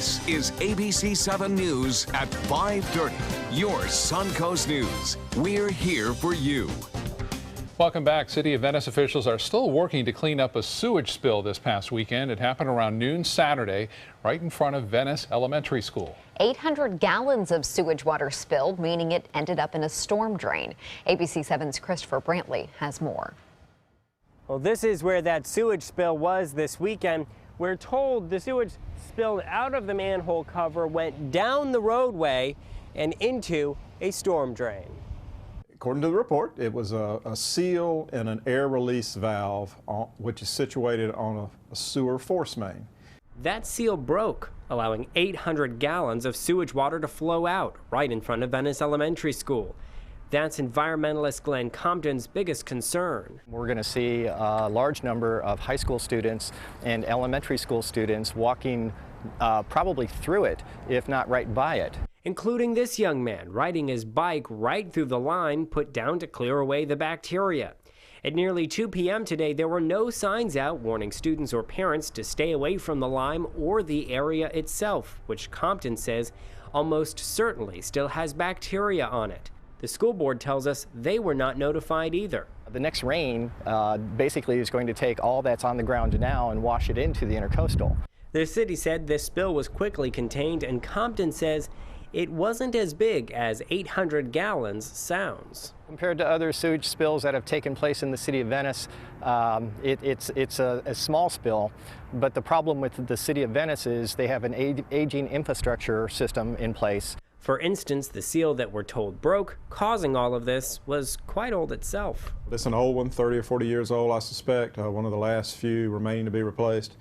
This is ABC7 News at 5:30. Your Suncoast News. We're here for you. Welcome back. City of Venice officials are still working to clean up a sewage spill this past weekend. It happened around noon Saturday, right in front of Venice Elementary School. 800 gallons of sewage water spilled, meaning it ended up in a storm drain. ABC7's Christopher Brantley has more. Well, this is where that sewage spill was this weekend. We're told the sewage spilled out of the manhole cover, went down the roadway and into a storm drain. According to the report, it was a seal and an air release valve, which is situated on a sewer force main. That seal broke, allowing 800 gallons of sewage water to flow out right in front of Venice Elementary School. That's environmentalist Glenn Compton's biggest concern. We're going to see a large number of high school students and elementary school students walking probably through it, if not right by it. Including this young man riding his bike right through the line put down to clear away the bacteria. At nearly 2 p.m. today, there were no signs out warning students or parents to stay away from the lime or the area itself, which Compton says almost certainly still has bacteria on it. The school board tells us they were not notified either. The next rain basically is going to take all that's on the ground now and wash it into the intercoastal. The city said this spill was quickly contained, and Compton says it wasn't as big as 800 gallons sounds. Compared to other sewage spills that have taken place in the city of Venice, it's a small spill, but the problem with the city of Venice is they have an aging infrastructure system in place. For instance, the seal that we're told broke, causing all of this, was quite old itself. It's an old one, 30 or 40 years old, I suspect, one of the last few remaining to be replaced.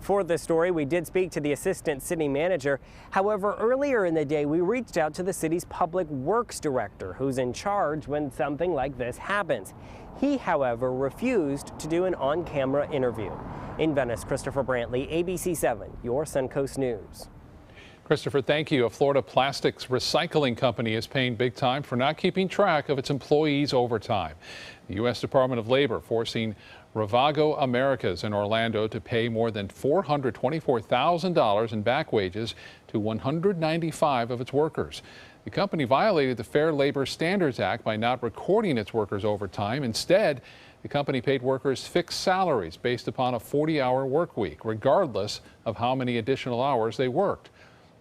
For this story, we did speak to the assistant city manager. However, earlier in the day, we reached out to the city's public works director, who's in charge when something like this happens. He, however, refused to do an on-camera interview. In Venice, Christopher Brantley, ABC7, your Suncoast News. Christopher, thank you. A Florida plastics recycling company is paying big time for not keeping track of its employees' overtime. The U.S. Department of Labor forcing Ravago Americas in Orlando to pay more than $424,000 in back wages to 195 of its workers. The company violated the Fair Labor Standards Act by not recording its workers' overtime. Instead, the company paid workers fixed salaries based upon a 40-hour work week, regardless of how many additional hours they worked.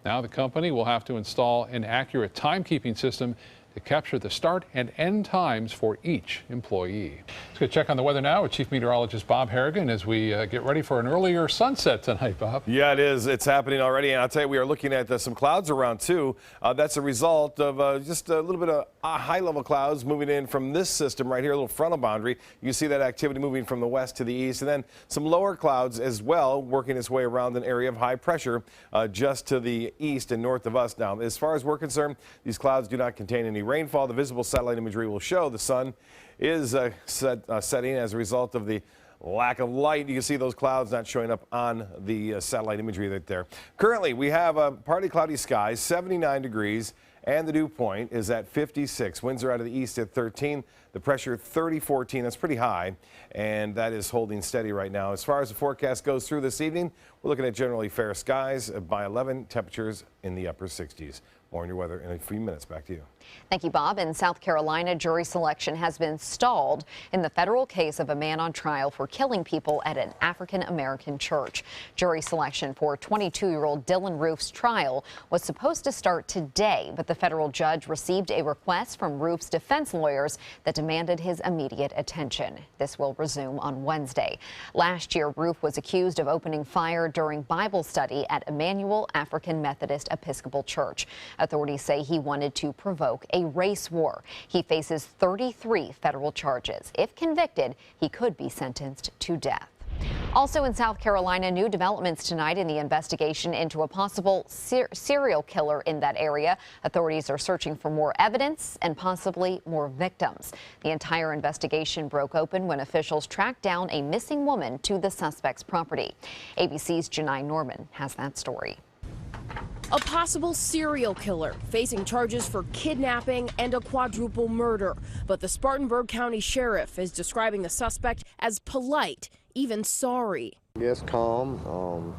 Now the company will have to install an accurate timekeeping system to capture the start and end times for each employee. Let's go check on the weather now with Chief Meteorologist Bob Harrigan as we get ready for an earlier sunset tonight, Bob. Yeah, it is. It's happening already. And I'll tell you, we are looking at some clouds around, too. That's a result of just a little bit of high-level clouds moving in from this system right here, a little frontal boundary. You see that activity moving from the west to the east, and then some lower clouds as well working its way around an area of high pressure just to the east and north of us. Now, as far as we're concerned, these clouds do not contain any rainfall. The visible satellite imagery will show the sun is setting as a result of the lack of light. You can see those clouds not showing up on the satellite imagery right there. Currently, we have partly cloudy skies, 79 degrees, and the dew point is at 56. Winds are out of the east at 13. The pressure 30-14. That's pretty high, and that is holding steady right now. As far as the forecast goes through this evening, we're looking at generally fair skies. By 11, temperatures in the upper 60s. More on your weather in a few minutes. Back to you. Thank you, Bob. In South Carolina, jury selection has been stalled in the federal case of a man on trial for killing people at an African-American church. Jury selection for 22-year-old Dylan Roof's trial was supposed to start today, but the federal judge received a request from Roof's defense lawyers that demanded his immediate attention. This will resume on Wednesday. Last year, Roof was accused of opening fire during Bible study at Emmanuel African Methodist Episcopal Church. Authorities say he wanted to provoke a race war. He faces 33 federal charges. If convicted, he could be sentenced to death. Also in South Carolina, new developments tonight in the investigation into a possible serial killer in that area. Authorities are searching for more evidence and possibly more victims. The entire investigation broke open when officials tracked down a missing woman to the suspect's property. ABC's Janai Norman has that story. A possible serial killer facing charges for kidnapping and a quadruple murder. But the Spartanburg County Sheriff is describing the suspect as polite, even sorry. Yes, calm.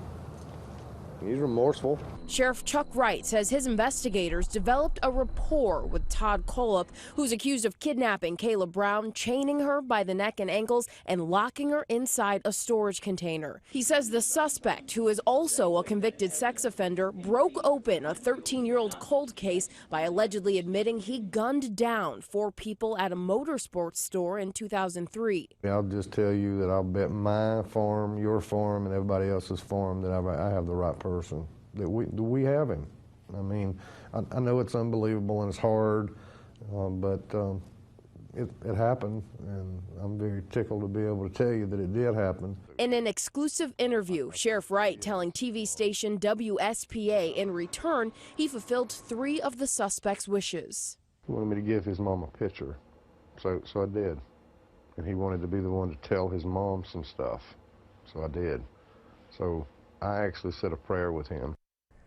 He's remorseful. Sheriff Chuck Wright says his investigators developed a rapport with Todd Kolup, who's accused of kidnapping Kayla Brown, chaining her by the neck and ankles, and locking her inside a storage container. He says the suspect, who is also a convicted sex offender, broke open a 13-year-old cold case by allegedly admitting he gunned down 4 people at a motorsports store in 2003. I'll just tell you that I'll bet my farm, your farm, and everybody else's farm that I have the right person. That we have him. I mean, I know it's unbelievable and it's hard, but it happened, and I'm very tickled to be able to tell you that it did happen. In an exclusive interview, Sheriff Wright telling TV station WSPA in return, he fulfilled 3 of the suspect's wishes. He wanted me to give his mom a picture, so I did. And he wanted to be the one to tell his mom some stuff, so I did. So I actually said a prayer with him.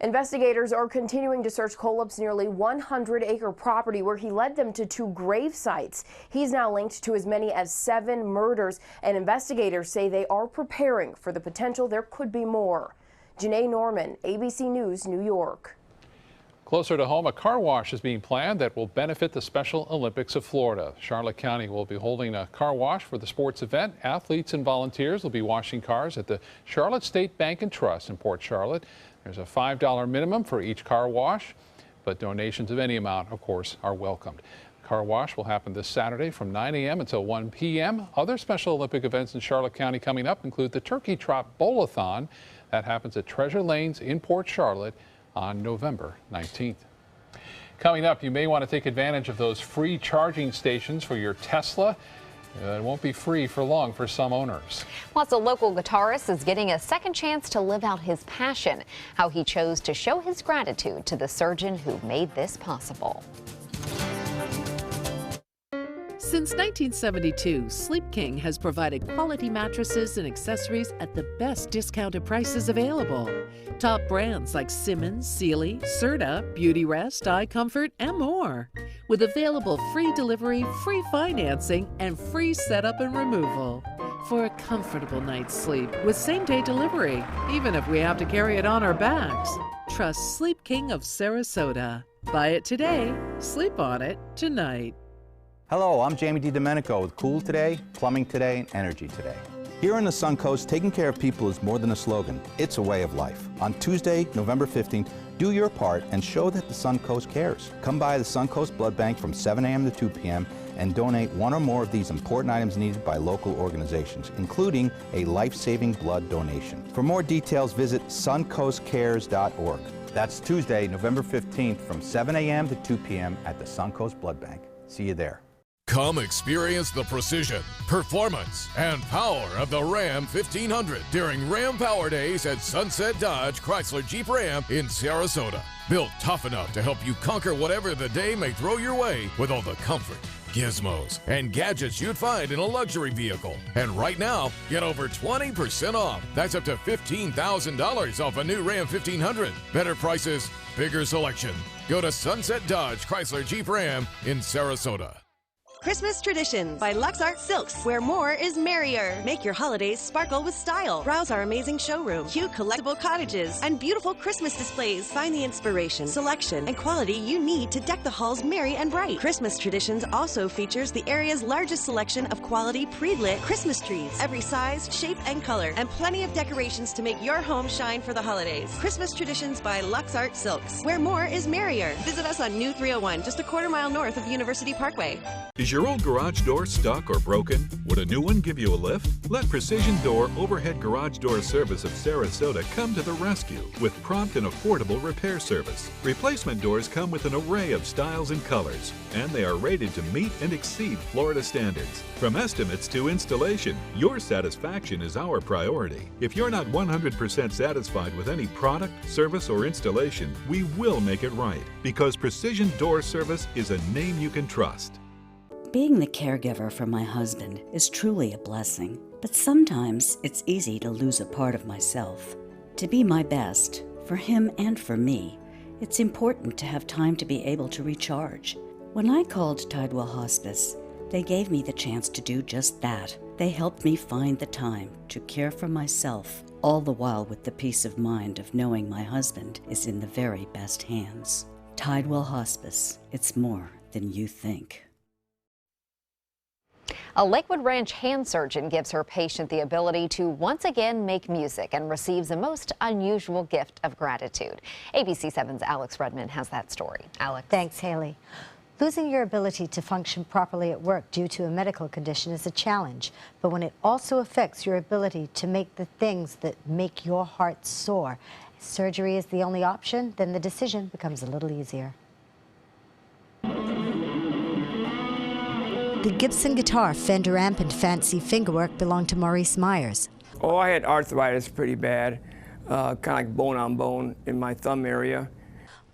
Investigators are continuing to search Kolup's nearly 100-acre property where he led them to 2 grave sites. He's now linked to as many as 7 murders, and investigators say they are preparing for the potential there could be more. Janae Norman, ABC News, New York. Closer to home, a car wash is being planned that will benefit the Special Olympics of Florida. Charlotte County will be holding a car wash for the sports event. Athletes and volunteers will be washing cars at the Charlotte State Bank and Trust in Port Charlotte. There's a $5 minimum for each car wash, but donations of any amount, of course, are welcomed. The car wash will happen this Saturday from 9 a.m. until 1 p.m. Other Special Olympic events in Charlotte County coming up include the Turkey Trot Bowl-a-thon. That happens at Treasure Lanes in Port Charlotte on November 19th. Coming up, you may want to take advantage of those free charging stations for your Tesla. It won't be free for long for some owners. Plus, a local guitarist is getting a second chance to live out his passion, how he chose to show his gratitude to the surgeon who made this possible. Since 1972, Sleep King has provided quality mattresses and accessories at the best discounted prices available. Top brands like Simmons, Sealy, Serta, Beautyrest, iComfort, and more. With available free delivery, free financing, and free setup and removal. For a comfortable night's sleep with same-day delivery, even if we have to carry it on our backs. Trust Sleep King of Sarasota. Buy it today, sleep on it tonight. Hello, I'm Jamie DiDomenico with Cool Today, Plumbing Today, and Energy Today. Here on the Suncoast, taking care of people is more than a slogan, it's a way of life. On Tuesday, November 15th, do your part and show that the Suncoast cares. Come by the Suncoast Blood Bank from 7 a.m. to 2 p.m. and donate 1 or more of these important items needed by local organizations, including a life-saving blood donation. For more details, visit suncoastcares.org. That's Tuesday, November 15th from 7 a.m. to 2 p.m. at the Suncoast Blood Bank. See you there. Come experience the precision, performance, and power of the Ram 1500 during Ram Power Days at Sunset Dodge Chrysler Jeep Ram in Sarasota. Built tough enough to help you conquer whatever the day may throw your way with all the comfort, gizmos, and gadgets you'd find in a luxury vehicle. And right now, get over 20% off. That's up to $15,000 off a new Ram 1500. Better prices, bigger selection. Go to Sunset Dodge Chrysler Jeep Ram in Sarasota. Christmas Traditions by Lux Art Silks, where more is merrier. Make your holidays sparkle with style. Browse our amazing showroom, cute collectible cottages, and beautiful Christmas displays. Find the inspiration, selection, and quality you need to deck the halls merry and bright. Christmas Traditions also features the area's largest selection of quality pre-lit Christmas trees, every size, shape, and color, and plenty of decorations to make your home shine for the holidays. Christmas Traditions by Lux Art Silks, where more is merrier. Visit us on New 301, just a quarter-mile north of University Parkway. Is your old garage door stuck or broken? Would a new one give you a lift? Let Precision Door Overhead Garage Door Service of Sarasota come to the rescue with prompt and affordable repair service. Replacement doors come with an array of styles and colors, and they are rated to meet and exceed Florida standards. From estimates to installation, your satisfaction is our priority. If you're not 100% satisfied with any product, service, or installation, we will make it right, because Precision Door Service is a name you can trust. Being the caregiver for my husband is truly a blessing, but sometimes it's easy to lose a part of myself. To be my best, for him and for me, it's important to have time to be able to recharge. When I called Tidewell Hospice, they gave me the chance to do just that. They helped me find the time to care for myself, all the while with the peace of mind of knowing my husband is in the very best hands. Tidewell Hospice, it's more than you think. A Lakewood Ranch hand surgeon gives her patient the ability to once again make music and receives a most unusual gift of gratitude. ABC7's Alex Redmond has that story. Alex. Thanks, Haley. Losing your ability to function properly at work due to a medical condition is a challenge, but when it also affects your ability to make the things that make your heart soar, if surgery is the only option, then the decision becomes a little easier. The Gibson guitar, Fender amp, and fancy fingerwork belong to Maurice Myers. Oh, I had arthritis pretty bad, kind of like bone on bone in my thumb area.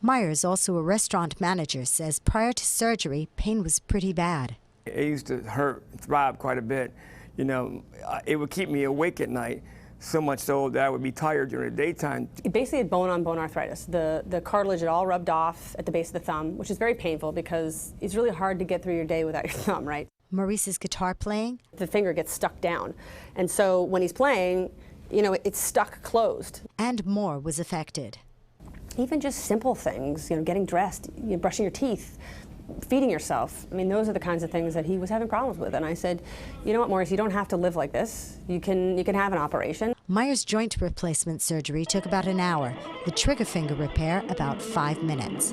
Myers, also a restaurant manager, says prior to surgery, pain was pretty bad. It used to hurt, throb quite a bit. You know, it would keep me awake at night, so much so that I would be tired during the daytime. You basically had bone-on-bone arthritis. The cartilage had all rubbed off at the base of the thumb, which is very painful because it's really hard to get through your day without your thumb, right? Maurice's guitar playing? The finger gets stuck down. And so when he's playing, you know, it's stuck closed. And more was affected. Even just simple things, you know, getting dressed, you know, brushing your teeth, feeding yourself. I mean, those are the kinds of things that he was having problems with. And I said, you know what, Maurice, you don't have to live like this. You can have an operation. Myers' joint replacement surgery took about an hour. The trigger finger repair, about 5 minutes.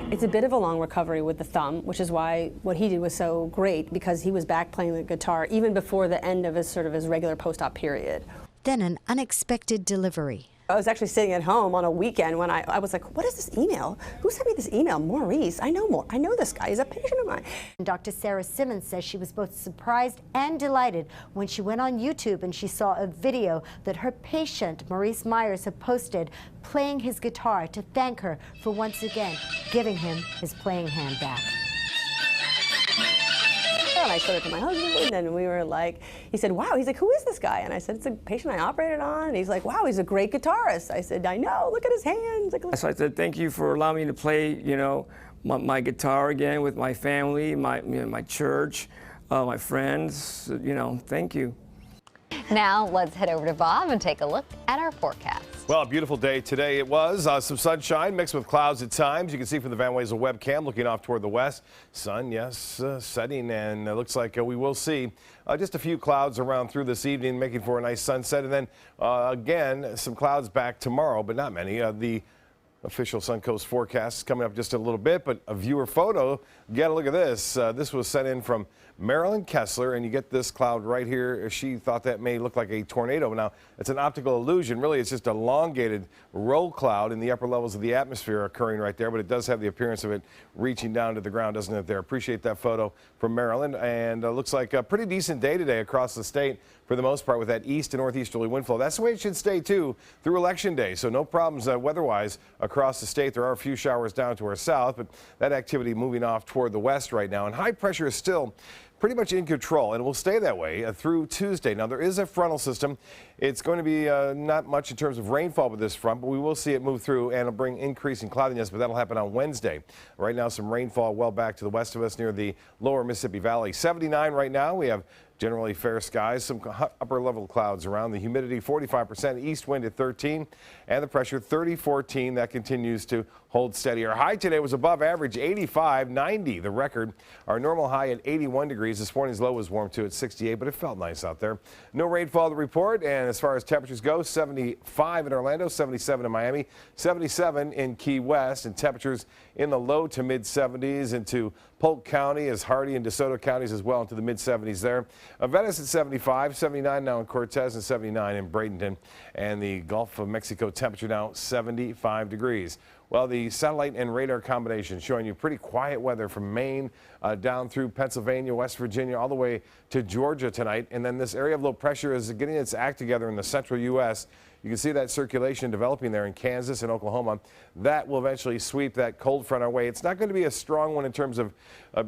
It's a bit of a long recovery with the thumb, which is why what he did was so great, because he was back playing the guitar even before the end of his regular post-op period. Then an unexpected delivery. I was actually sitting at home on a weekend when I was like, what is this email? Who sent me this email? Maurice. I know this guy. He's a patient of mine. Dr. Sarah Simmons says she was both surprised and delighted when she went on YouTube and she saw a video that her patient, Maurice Myers, had posted playing his guitar to thank her for once again giving him his playing hand back. And I showed it to my husband, and we were like, he said, wow. He's like, who is this guy? And I said, it's a patient I operated on. And he's like, wow, he's a great guitarist. I said, I know, look at his hands. So I said, thank you for allowing me to play, you know, my guitar again with my family, my church, my friends, you know, thank you. Now let's head over to Bob and take a look at our forecast. Well, a beautiful day today it was. Some sunshine mixed with clouds at times. You can see from the Van Wezel webcam looking off toward the west. Sun, yes, setting, and it looks like we will see just a few clouds around through this evening, making for a nice sunset. And then again, some clouds back tomorrow, but not many. The official Suncoast forecast is coming up just a little bit, but a viewer photo, you got to look at this. This was sent in from Marilyn Kessler, and you get this cloud right here. She thought that may look like a tornado. Now, it's an optical illusion. Really, it's just a elongated roll cloud in the upper levels of the atmosphere occurring right there, but it does have the appearance of it reaching down to the ground, doesn't it there? Appreciate that photo from Marilyn, and looks like a pretty decent day today across the state for the most part with that east and northeasterly wind flow. That's the way it should stay, too, through Election Day, so no problems weather-wise across the state. There are a few showers down to our south, but that activity moving off toward the west right now, and high pressure is still pretty much in control, and it will stay that way through Tuesday. Now, there is a frontal system. It's going to be not much in terms of rainfall with this front, but we will see it move through, and it'll bring increasing cloudiness, but that'll happen on Wednesday. Right now, some rainfall well back to the west of us near the lower Mississippi Valley. 79 right now. We have generally fair skies, some upper level clouds around. The humidity 45%, east wind at 13, and the pressure 30-14. That continues to hold steady. Our high today was above average, 85, 90 the record. Our normal high at 81 degrees. This morning's low was warm too at 68, but it felt nice out there. No rainfall to report, and as far as temperatures go, 75 in Orlando, 77 in Miami, 77 in Key West, and temperatures in the low to mid 70s into Polk County, as Hardy and DeSoto counties as well, into the mid 70s there. Venice at 75, 79 now in Cortez, and 79 in Bradenton. And the Gulf of Mexico temperature now 75 degrees. Well, the satellite and radar combination showing you pretty quiet weather from Maine down through Pennsylvania, West Virginia, all the way to Georgia tonight. And then this area of low pressure is getting its act together in the central U.S. You can see that circulation developing there in Kansas and Oklahoma. That will eventually sweep that cold front our way. It's not going to be a strong one in terms of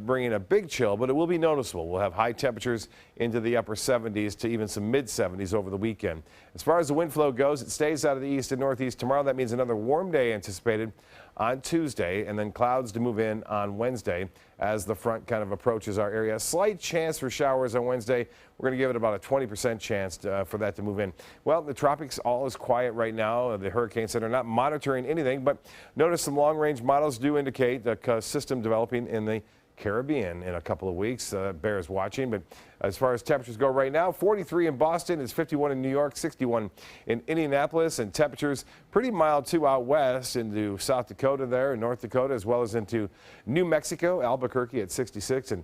bringing a big chill, but it will be noticeable. We'll have high temperatures into the upper 70s to even some mid 70s over the weekend. As far as the wind flow goes, it stays out of the east and northeast tomorrow. That means another warm day anticipated on Tuesday, and then clouds to move in on Wednesday as the front kind of approaches our area. A slight chance for showers on Wednesday. We're going to give it about a 20% chance for that to move in. Well, the tropics all is quiet right now. The Hurricane Center not monitoring anything, but notice some long-range models do indicate a system developing in the Caribbean in a couple of weeks. Bears watching. But as far as temperatures go right now, 43 in Boston, it's 51 in New York, 61 in Indianapolis, and temperatures pretty mild too out west into South Dakota there, and North Dakota, as well as into New Mexico, Albuquerque at 66, and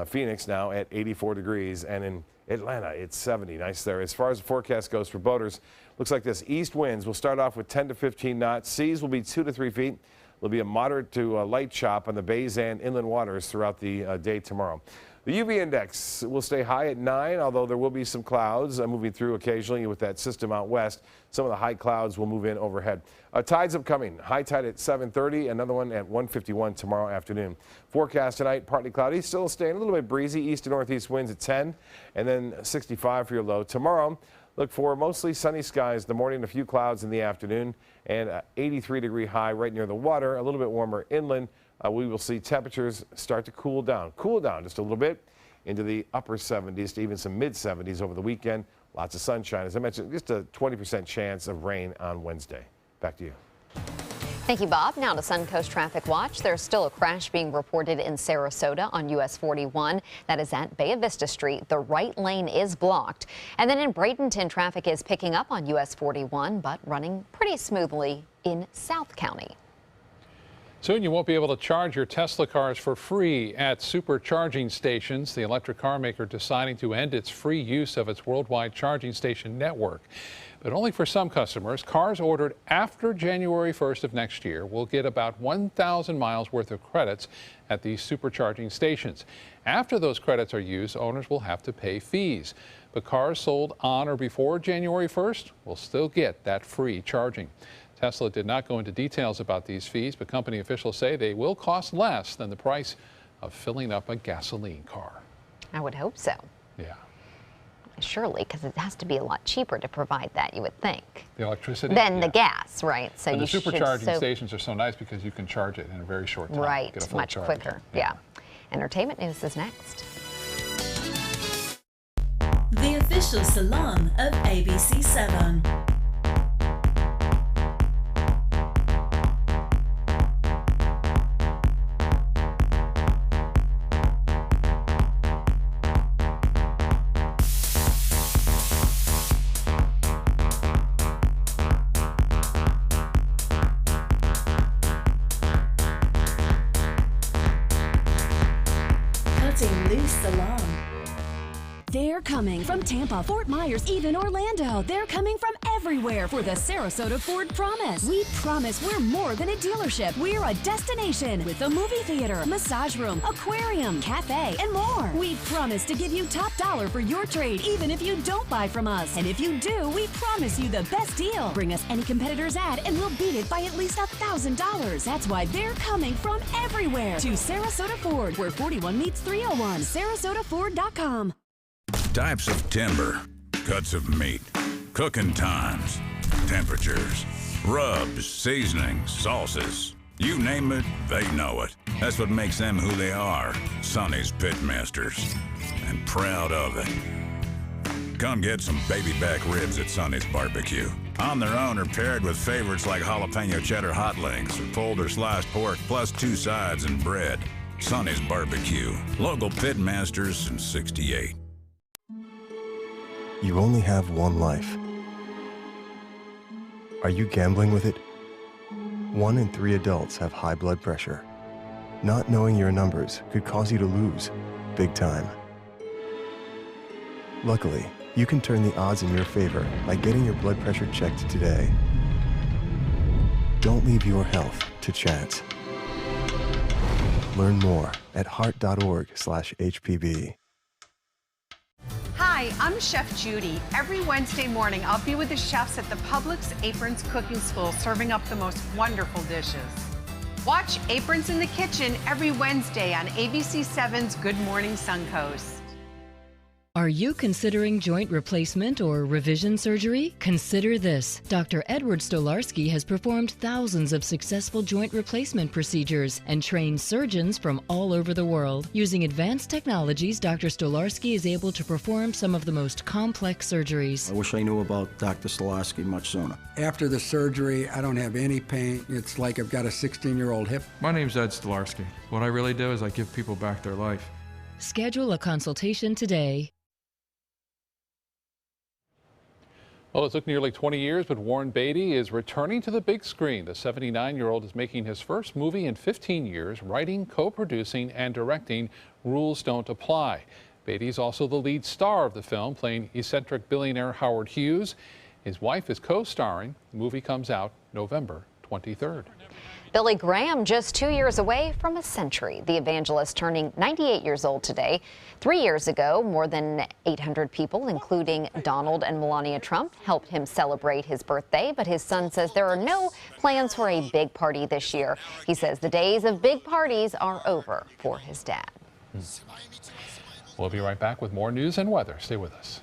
Phoenix now at 84 degrees, and in Atlanta it's 70. Nice there. As far as the forecast goes for boaters, looks like this. East winds will start off with 10 to 15 knots. Seas will be 2 to 3 feet. There'll be a moderate to light chop on the bays and inland waters throughout the day tomorrow. The UV index will stay high at 9, although there will be some clouds moving through occasionally with that system out west. Some of the high clouds will move in overhead. Tides upcoming. High tide at 7:30, another one at 1:51 tomorrow afternoon. Forecast tonight, partly cloudy, still staying a little bit breezy. East to northeast winds at 10, and then 65 for your low. Tomorrow, look for mostly sunny skies in the morning, a few clouds in the afternoon, and 83-degree high right near the water, a little bit warmer inland. We will see temperatures start to cool down just a little bit into the upper 70s to even some mid-70s over the weekend. Lots of sunshine. As I mentioned, just a 20% chance of rain on Wednesday. Back to you. Thank you, Bob. Now to Suncoast Traffic Watch. There's still a crash being reported in Sarasota on US 41. That is at Bay Vista Street. The right lane is blocked. And then in Bradenton, traffic is picking up on US 41, but running pretty smoothly in South County. Soon you won't be able to charge your Tesla cars for free at supercharging stations. The electric car maker deciding to end its free use of its worldwide charging station network. But only for some customers. Cars ordered after January 1st of next year will get about 1,000 miles worth of credits at these supercharging stations. After those credits are used, owners will have to pay fees. But cars sold on or before January 1st will still get that free charging. Tesla did not go into details about these fees, but company officials say they will cost less than the price of filling up a gasoline car. I would hope so. Yeah. Surely, because it has to be a lot cheaper to provide that, you would think. The electricity? Than the gas, right? So the supercharging stations are so nice because you can charge it in a very short time. Right, get a full much charge. quicker. Yeah. Entertainment news is next. The official salon of ABC7. They're coming from Tampa, Fort Myers, even Orlando. They're coming from everywhere for the Sarasota Ford Promise. We promise we're more than a dealership. We're a destination with a movie theater, massage room, aquarium, cafe, and more. We promise to give you top dollar for your trade, even if you don't buy from us. And if you do, we promise you the best deal. Bring us any competitor's ad and we'll beat it by at least $1,000. That's why they're coming from everywhere to Sarasota Ford, where 41 meets 301. SarasotaFord.com. Types of timber, cuts of meat, cooking times, temperatures, rubs, seasonings, sauces. You name it, they know it. That's what makes them who they are, Sonny's Pitmasters. And proud of it. Come get some baby back ribs at Sonny's Barbecue. On their own or paired with favorites like jalapeno cheddar hot links or pulled or sliced pork plus 2 sides and bread. Sonny's Barbecue. Local Pitmasters since '68. You only have one life. Are you gambling with it? 1 in 3 adults have high blood pressure. Not knowing your numbers could cause you to lose, big time. Luckily, you can turn the odds in your favor by getting your blood pressure checked today. Don't leave your health to chance. Learn more at heart.org/HPB. Hi, I'm Chef Judy. Every Wednesday morning, I'll be with the chefs at the Publix Aprons Cooking School serving up the most wonderful dishes. Watch Aprons in the Kitchen every Wednesday on ABC7's Good Morning Suncoast. Are you considering joint replacement or revision surgery? Consider this. Dr. Edward Stolarski has performed thousands of successful joint replacement procedures and trained surgeons from all over the world. Using advanced technologies, Dr. Stolarski is able to perform some of the most complex surgeries. I wish I knew about Dr. Stolarski much sooner. After the surgery, I don't have any pain. It's like I've got a 16-year-old hip. My name's Ed Stolarski. What I really do is I give people back their life. Schedule a consultation today. Well, it took nearly 20 years, but Warren Beatty is returning to the big screen. The 79-year-old is making his first movie in 15 years, writing, co-producing, and directing Rules Don't Apply. Beatty is also the lead star of the film, playing eccentric billionaire Howard Hughes. His wife is co-starring. The movie comes out November 23rd. Billy Graham just 2 years away from a century. The evangelist turning 98 years old today. 3 years ago, more than 800 people, including Donald and Melania Trump, helped him celebrate his birthday. But his son says there are no plans for a big party this year. He says the days of big parties are over for his dad. We'll be right back with more news and weather. Stay with us.